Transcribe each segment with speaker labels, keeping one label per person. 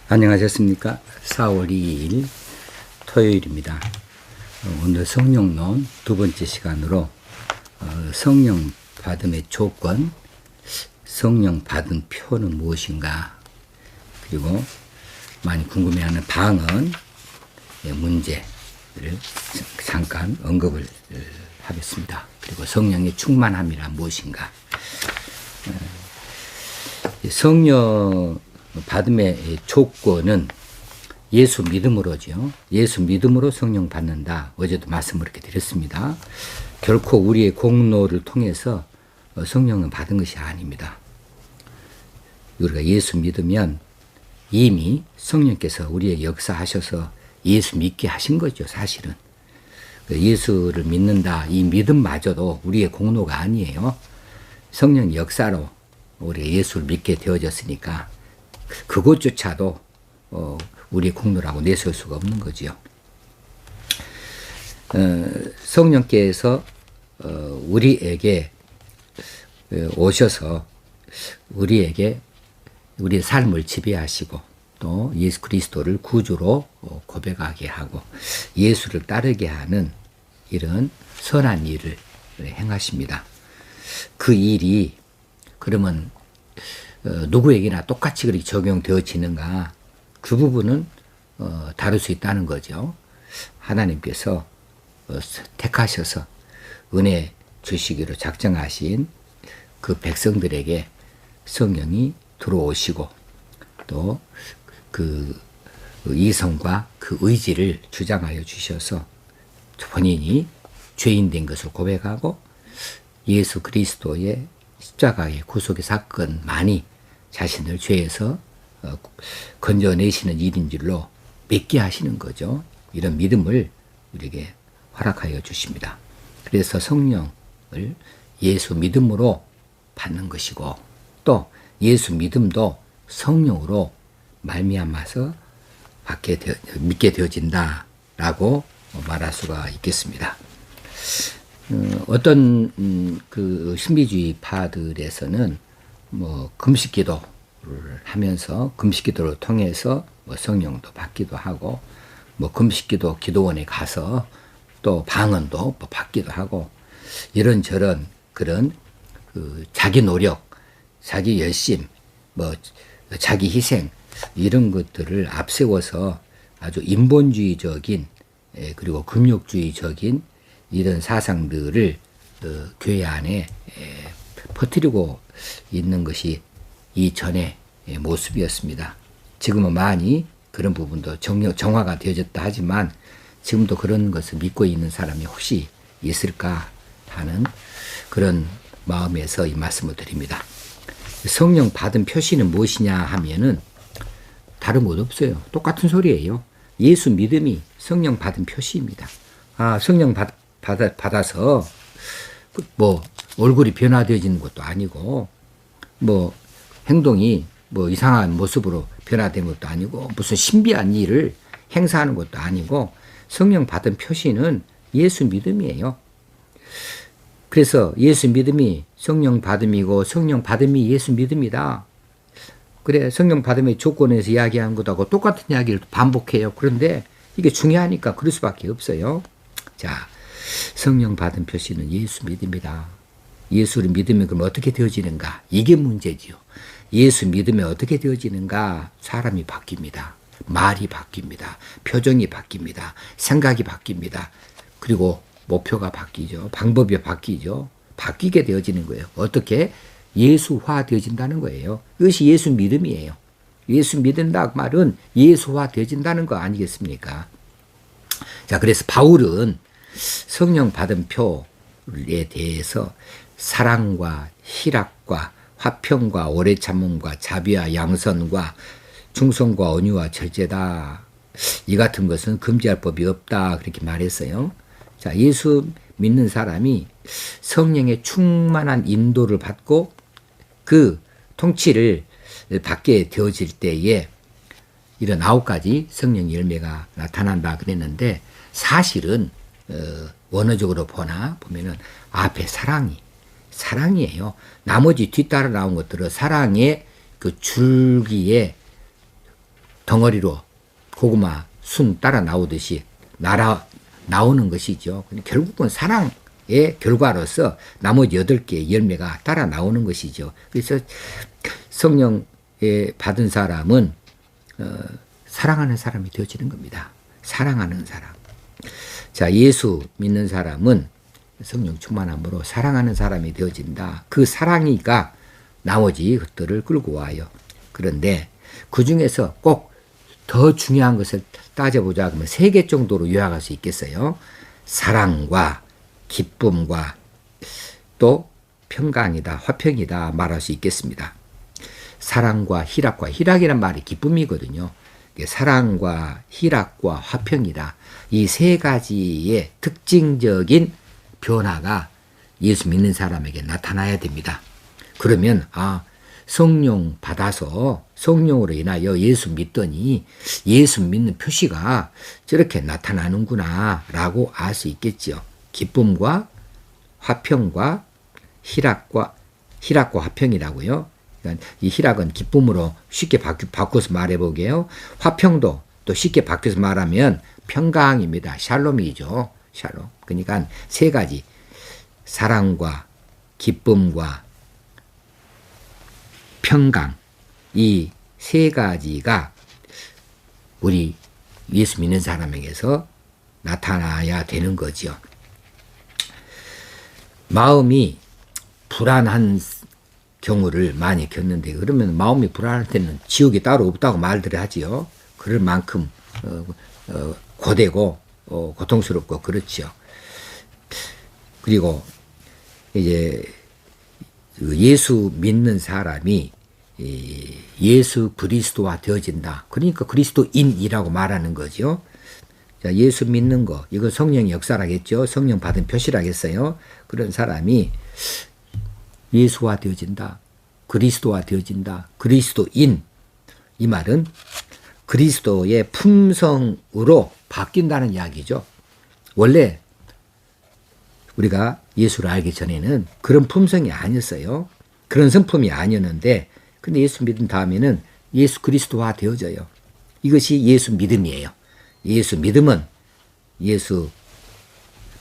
Speaker 1: 안녕하셨습니까? 4월 2일 토요일입니다. 오늘 성령론 두 번째 시간으로 성령 받음의 조건, 성령 받은 표는 무엇인가, 그리고 많이 궁금해하는 방언 문제를 잠깐 언급을 하겠습니다. 그리고 성령의 충만함이란 무엇인가. 성령 받음의 조건은 예수 믿음으로죠. 예수 믿음으로 성령 받는다. 어제도 말씀을 이렇게 드렸습니다. 결코 우리의 공로를 통해서 성령을 받은 것이 아닙니다. 우리가 예수 믿으면 이미 성령께서 우리에게 역사하셔서 예수 믿게 하신 거죠, 사실은. 예수를 믿는다, 이 믿음마저도 우리의 공로가 아니에요. 성령 역사로 우리가 예수를 믿게 되어졌으니까 그것조차도 우리의 공로라고 내세울 수가 없는 거지요. 성령께서 우리에게 오셔서 우리에게 우리의 삶을 지배하시고 또 예수 그리스도를 구주로 고백하게 하고 예수를 따르게 하는 이런 선한 일을 행하십니다. 그 일이 그러면 누구에게나 똑같이 그렇게 적용되어지는가, 그 부분은 다룰 수 있다는 거죠. 하나님께서 택하셔서 은혜 주시기로 작정하신 그 백성들에게 성령이 들어오시고 또 그 이성과 그 의지를 주장하여 주셔서 본인이 죄인 된 것을 고백하고 예수 그리스도의 십자가의 구속의 사건만이 자신을 죄에서 건져내시는 일인 줄로 믿게 하시는 거죠. 이런 믿음을 우리에게 허락하여 주십니다. 그래서 성령을 예수 믿음으로 받는 것이고 또 예수 믿음도 성령으로 말미암아서 믿게 되어진다라고 말할 수가 있겠습니다. 어떤 그 신비주의파들에서는 뭐 금식기도를 하면서 금식기도를 통해서 뭐 성령도 받기도 하고 뭐 금식기도 기도원에 가서 또 방언도 뭐 받기도 하고 이런저런 그런 그 자기 노력, 자기 열심, 뭐 자기 희생 이런 것들을 앞세워서 아주 인본주의적인 그리고 금욕주의적인 이런 사상들을 교회 안에 퍼뜨리고 있는 것이 이전의 모습이었습니다. 지금은 많이 그런 부분도 정화가 되어졌다 하지만 지금도 그런 것을 믿고 있는 사람이 혹시 있을까 하는 그런 마음에서 이 말씀을 드립니다. 성령 받은 표시는 무엇이냐 하면은 다른 것 없어요. 똑같은 소리예요. 예수 믿음이 성령 받은 표시입니다. 성령 받아서 뭐 얼굴이 변화되어지는 것도 아니고 뭐 행동이 뭐 이상한 모습으로 변화된 것도 아니고 무슨 신비한 일을 행사하는 것도 아니고 성령 받은 표시는 예수 믿음이에요. 그래서 예수 믿음이 성령 받음이고 성령 받음이 예수 믿음이다. 그래, 성령 받음의 조건에서 이야기한 것하고 똑같은 이야기를 반복해요. 그런데 이게 중요하니까 그럴 수밖에 없어요. 자, 성령 받은 표시는 예수 믿음이다. 예수를 믿으면 그럼 어떻게 되어지는가? 이게 문제지요. 예수 믿으면 어떻게 되어지는가? 사람이 바뀝니다. 말이 바뀝니다. 표정이 바뀝니다. 생각이 바뀝니다. 그리고 목표가 바뀌죠. 방법이 바뀌죠. 바뀌게 되어지는 거예요. 어떻게? 예수화 되어진다는 거예요. 이것이 예수 믿음이에요. 예수 믿는다 말은 예수화 되어진다는 거 아니겠습니까? 자, 그래서 바울은 성령 받은 표에 대해서 사랑과 희락과 화평과 오래 참음과 자비와 양선과 충성과 온유와 절제다. 이 같은 것은 금지할 법이 없다. 그렇게 말했어요. 자, 예수 믿는 사람이 성령의 충만한 인도를 받고 그 통치를 받게 되어질 때에 이런 9가지 성령 열매가 나타난다 그랬는데 사실은 원어적으로 보면은 앞에 사랑이에요. 나머지 뒤따라 나온 것들은 사랑의 그 줄기에 덩어리로 고구마 순 따라 나오듯이 나오는 것이죠. 결국은 사랑의 결과로서 나머지 8개의 열매가 따라 나오는 것이죠. 그래서 성령에 받은 사람은 사랑하는 사람이 되어지는 겁니다. 사랑하는 사람. 자, 예수 믿는 사람은 성령 충만함으로 사랑하는 사람이 되어진다. 그 사랑이가 나머지 것들을 끌고 와요. 그런데 그 중에서 꼭 더 중요한 것을 따져보자 그러면 3개 정도로 요약할 수 있겠어요. 사랑과 기쁨과 또 평강이다, 화평이다 말할 수 있겠습니다. 사랑과 희락과, 희락이란 말이 기쁨이거든요. 사랑과 희락과 화평이다. 이 3가지의 특징적인 변화가 예수 믿는 사람에게 나타나야 됩니다. 그러면 성령 받아서 성령으로 인하여 예수 믿더니 예수 믿는 표시가 저렇게 나타나는구나 라고 알 수 있겠죠. 기쁨과 화평과 희락과 화평이라고요. 그러니까 이 희락은 기쁨으로 쉽게 바꿔서 말해보게요. 화평도 또 쉽게 바꿔서 말하면 평강입니다. 샬롬이죠. 샬롬. 그러니까 3가지 사랑과 기쁨과 평강, 이 3가지가 우리 예수 믿는 사람에게서 나타나야 되는 거죠. 마음이 불안한 경우를 많이 겪는데, 그러면 마음이 불안할 때는 지옥이 따로 없다고 말들 하지요. 그럴 만큼 고되고 고통스럽고 그렇죠. 그리고 이제 예수 믿는 사람이 예수 그리스도화 되어진다. 그러니까 그리스도인이라고 말하는 거죠. 자, 예수 믿는 거, 이거 성령의 역사라겠죠. 성령 받은 표시라겠어요. 그런 사람이 예수화 되어진다. 그리스도화 되어진다. 그리스도인. 이 말은 그리스도의 품성으로 바뀐다는 이야기죠. 원래 우리가 예수를 알기 전에는 그런 품성이 아니었어요. 그런 성품이 아니었는데, 근데 예수 믿은 다음에는 예수 그리스도화 되어져요. 이것이 예수 믿음이에요. 예수 믿음은, 예수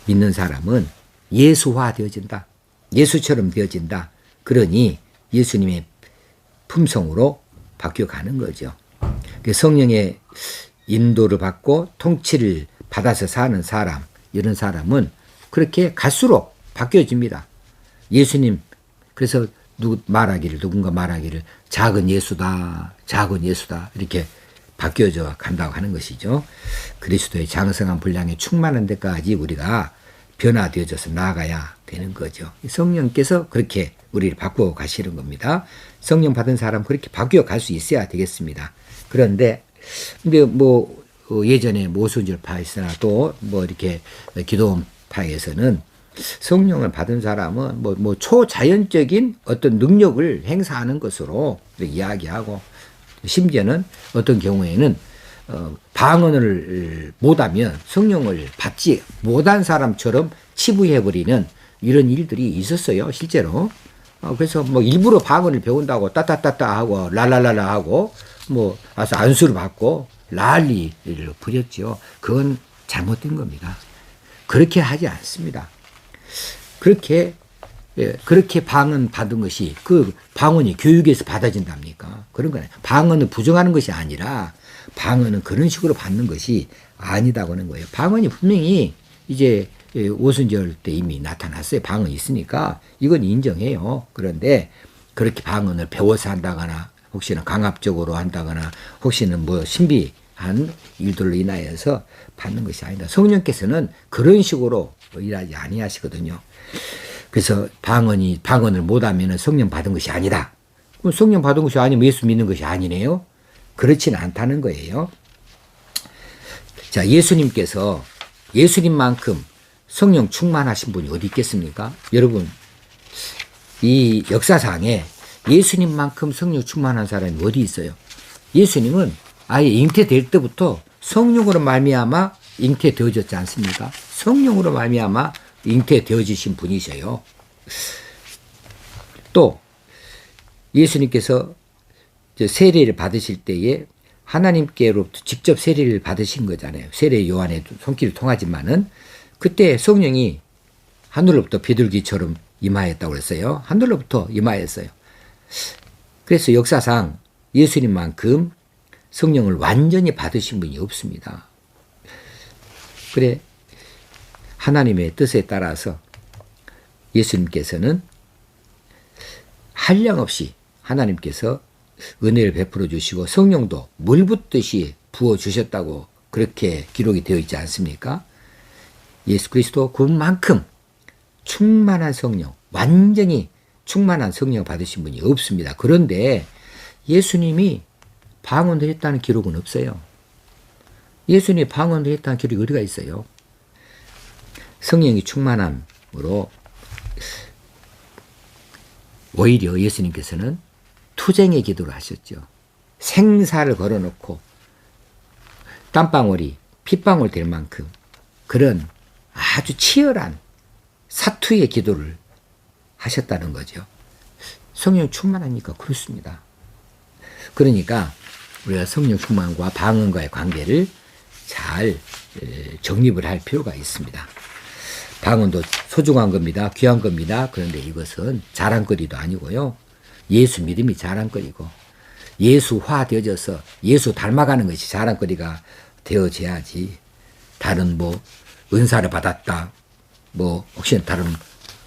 Speaker 1: 믿는 사람은 예수화 되어진다. 예수처럼 되어진다. 그러니 예수님의 품성으로 바뀌어가는 거죠. 성령의 인도를 받고 통치를 받아서 사는 사람, 이런 사람은 그렇게 갈수록 바뀌어집니다. 예수님, 그래서 누군가 말하기를 작은 예수다, 작은 예수다, 이렇게 바뀌어져 간다고 하는 것이죠. 그리스도의 장성한 분량에 충만한 데까지 우리가 변화되어져서 나아가야 되는 거죠. 성령께서 그렇게 우리를 바꾸어 가시는 겁니다. 성령 받은 사람 그렇게 바뀌어 갈 수 있어야 되겠습니다. 근데 예전에 모순절파에서나 또 이렇게 기도원파에서는 성령을 받은 사람은 초자연적인 어떤 능력을 행사하는 것으로 이야기하고, 심지어는 어떤 경우에는 방언을 못하면 성령을 받지 못한 사람처럼 치부해버리는 이런 일들이 있었어요, 실제로. 그래서 일부러 방언을 배운다고 따따따따 하고 랄랄랄라 하고 아주 안수를 받고 난리를 부렸죠. 그건 잘못된 겁니다. 그렇게 하지 않습니다. 그렇게 방언 받은 것이 그 방언이 교육에서 받아진답니까? 그런 거 아니에요. 방언을 부정하는 것이 아니라 방언은 그런 식으로 받는 것이 아니다고 하는 거예요. 방언이 분명히 이제 오순절 때 이미 나타났어요. 방언이 있으니까 이건 인정해요. 그런데 그렇게 방언을 배워서 한다거나 혹시나 강압적으로 한다거나 혹시는 신비한 일들로 인하여서 받는 것이 아니다. 성령께서는 그런 식으로 일하지 아니하시거든요. 그래서 방언을 못하면 성령 받은 것이 아니다. 그럼 성령 받은 것이 아니면 예수 믿는 것이 아니네요. 그렇지는 않다는 거예요. 자, 예수님께서 예수님만큼 성령 충만하신 분이 어디 있겠습니까? 여러분, 이 역사상에 예수님만큼 성령 충만한 사람이 어디 있어요? 예수님은 아예 잉태될 때부터 성령으로 말미암아 잉태되어졌지 않습니까? 성령으로 말미암아 잉태되어지신 분이셔요. 또 예수님께서 세례를 받으실 때에 하나님께로부터 직접 세례를 받으신 거잖아요. 세례 요한의 손길을 통하지만은 그때 성령이 하늘로부터 비둘기처럼 임하였다고 그랬어요. 하늘로부터 임하였어요. 그래서 역사상 예수님만큼 성령을 완전히 받으신 분이 없습니다. 그래, 하나님의 뜻에 따라서 예수님께서는 한량없이 하나님께서 은혜를 베풀어 주시고 성령도 물 붓듯이 부어 주셨다고 그렇게 기록이 되어 있지 않습니까? 예수 그리스도 그만큼 충만한 성령, 완전히 충만한 성령 받으신 분이 없습니다. 그런데 예수님이 방언을 했다는 기록은 없어요. 예수님이 방언을 했다는 기록이 어디가 있어요? 성령이 충만함으로 오히려 예수님께서는 투쟁의 기도를 하셨죠. 생사를 걸어놓고 땀방울이 핏방울 될 만큼 그런 아주 치열한 사투의 기도를 하셨다는 거죠. 성령 충만하니까 그렇습니다. 그러니까 우리가 성령 충만과 방언과의 관계를 잘 정립을 할 필요가 있습니다. 방언도 소중한 겁니다. 귀한 겁니다. 그런데 이것은 자랑거리도 아니고요. 예수 믿음이 자랑거리고 예수화 되어져서 예수 닮아가는 것이 자랑거리가 되어져야지 다른 뭐 은사를 받았다, 뭐 혹시 다른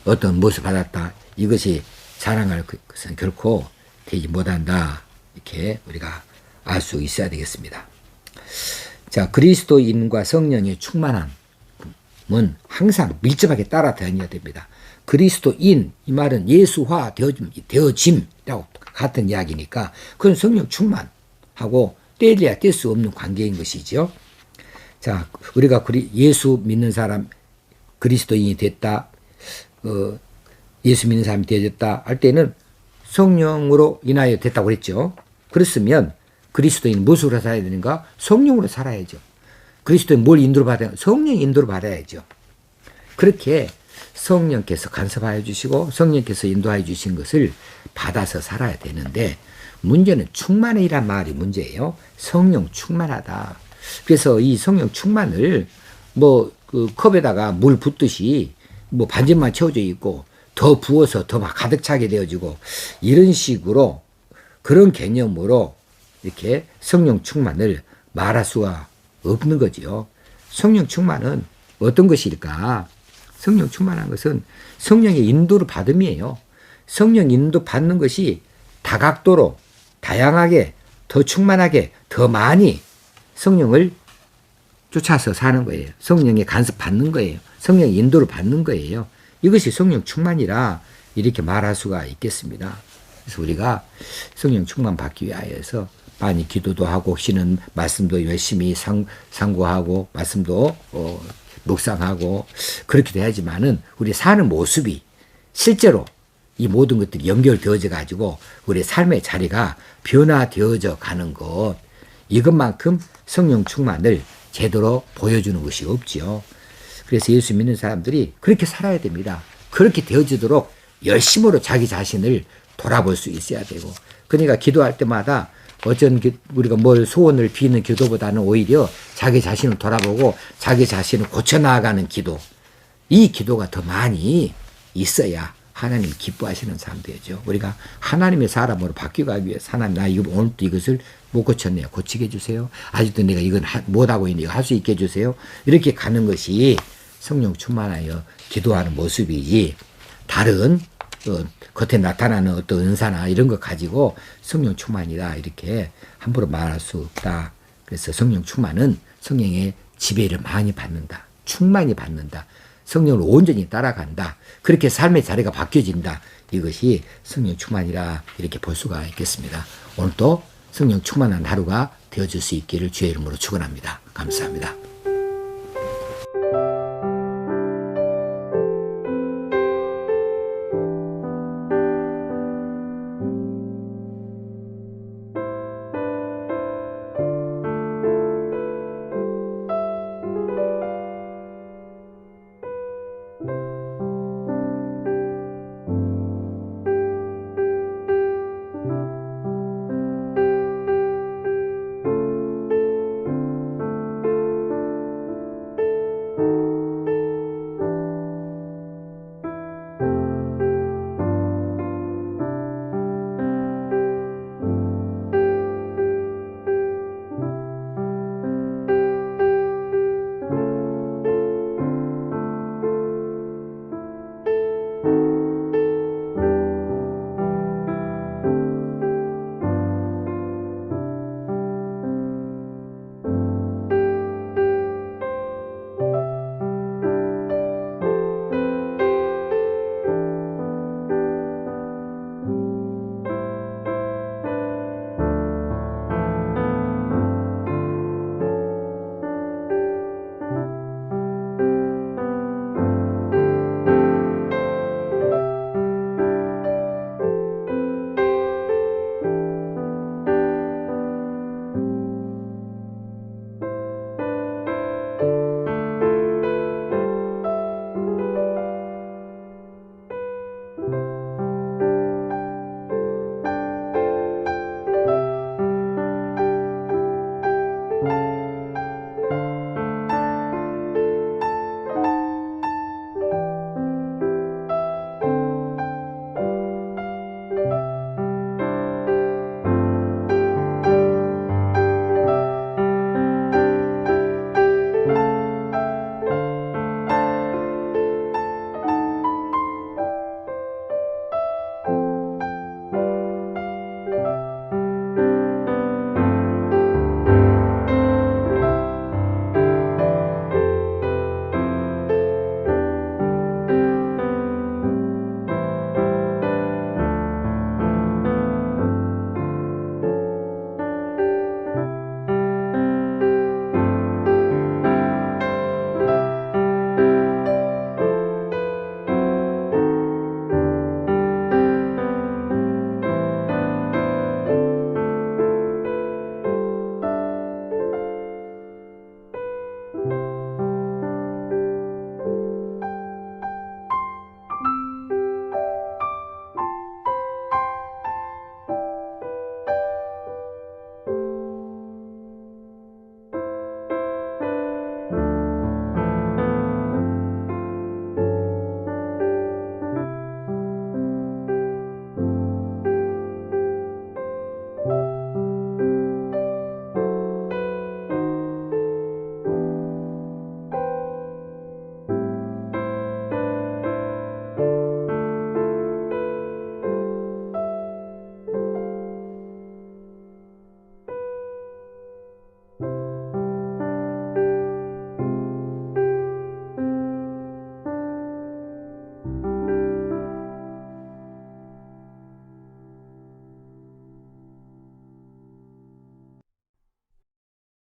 Speaker 1: 어떤 무엇을 받았다, 이것이 자랑할 것은 결코 되지 못한다. 이렇게 우리가 알 수 있어야 되겠습니다. 자, 그리스도인과 성령의 충만함은 항상 밀접하게 따라 다녀야 됩니다. 그리스도인, 이 말은 예수화 되어짐이라고 같은 이야기니까 그건 성령 충만하고 떼려야 뗄 수 없는 관계인 것이죠. 자, 우리가 예수 믿는 사람, 그리스도인이 됐다, 예수 믿는 사람이 되어졌다 할 때는 성령으로 인하여 됐다고 그랬죠. 그렇으면 그리스도인 무엇으로 살아야 되는가? 성령으로 살아야죠. 그리스도인 뭘 인도를 받아야? 성령 인도를 받아야죠. 그렇게 성령께서 간섭하여 주시고 성령께서 인도하여 주신 것을 받아서 살아야 되는데 문제는 충만이란 말이 문제예요. 성령 충만하다. 그래서 이 성령 충만을 뭐 그 컵에다가 물 붓듯이 뭐 반쯤만 채워져 있고 더 부어서 더 막 가득 차게 되어지고 이런 식으로 그런 개념으로 이렇게 성령 충만을 말할 수가 없는 거지요. 성령 충만은 어떤 것일까? 성령 충만한 것은 성령의 인도를 받음이에요. 성령 인도 받는 것이 다각도로 다양하게 더 충만하게 더 많이 성령을 쫓아서 사는 거예요. 성령의 간섭 받는 거예요. 성령의 인도를 받는 거예요. 이것이 성령 충만이라 이렇게 말할 수가 있겠습니다. 그래서 우리가 성령 충만 받기 위하여서 많이 기도도 하고 혹시는 말씀도 열심히 상고하고 말씀도 묵상하고 그렇게 돼야지만은 우리 사는 모습이 실제로 이 모든 것들이 연결되어져 가지고 우리 삶의 자리가 변화되어져 가는 것, 이것만큼 성령 충만을 제대로 보여주는 것이 없지요. 그래서 예수 믿는 사람들이 그렇게 살아야 됩니다. 그렇게 되어지도록 열심으로 자기 자신을 돌아볼 수 있어야 되고, 그러니까 기도할 때마다 어쩐 우리가 뭘 소원을 비는 기도보다는 오히려 자기 자신을 돌아보고 자기 자신을 고쳐나가는 기도, 이 기도가 더 많이 있어야 하나님 기뻐하시는 사람 되죠. 우리가 하나님의 사람으로 바뀌어가기 위해서 하나님, 나 이거 오늘도 이것을 못 고쳤네요. 고치게 해주세요. 아직도 내가 이건 못하고 있는데 이거 할 수 있게 해주세요. 이렇게 가는 것이 성령 충만하여 기도하는 모습이지, 다른 겉에 나타나는 어떤 은사나 이런 거 가지고 성령 충만이다 이렇게 함부로 말할 수 없다. 그래서 성령 충만은 성령의 지배를 많이 받는다. 충만히 받는다. 성령을 온전히 따라간다. 그렇게 삶의 자리가 바뀌어진다. 이것이 성령 충만이라 이렇게 볼 수가 있겠습니다. 오늘도 성령 충만한 하루가 되어줄 수 있기를 주의 이름으로 축원합니다. 감사합니다.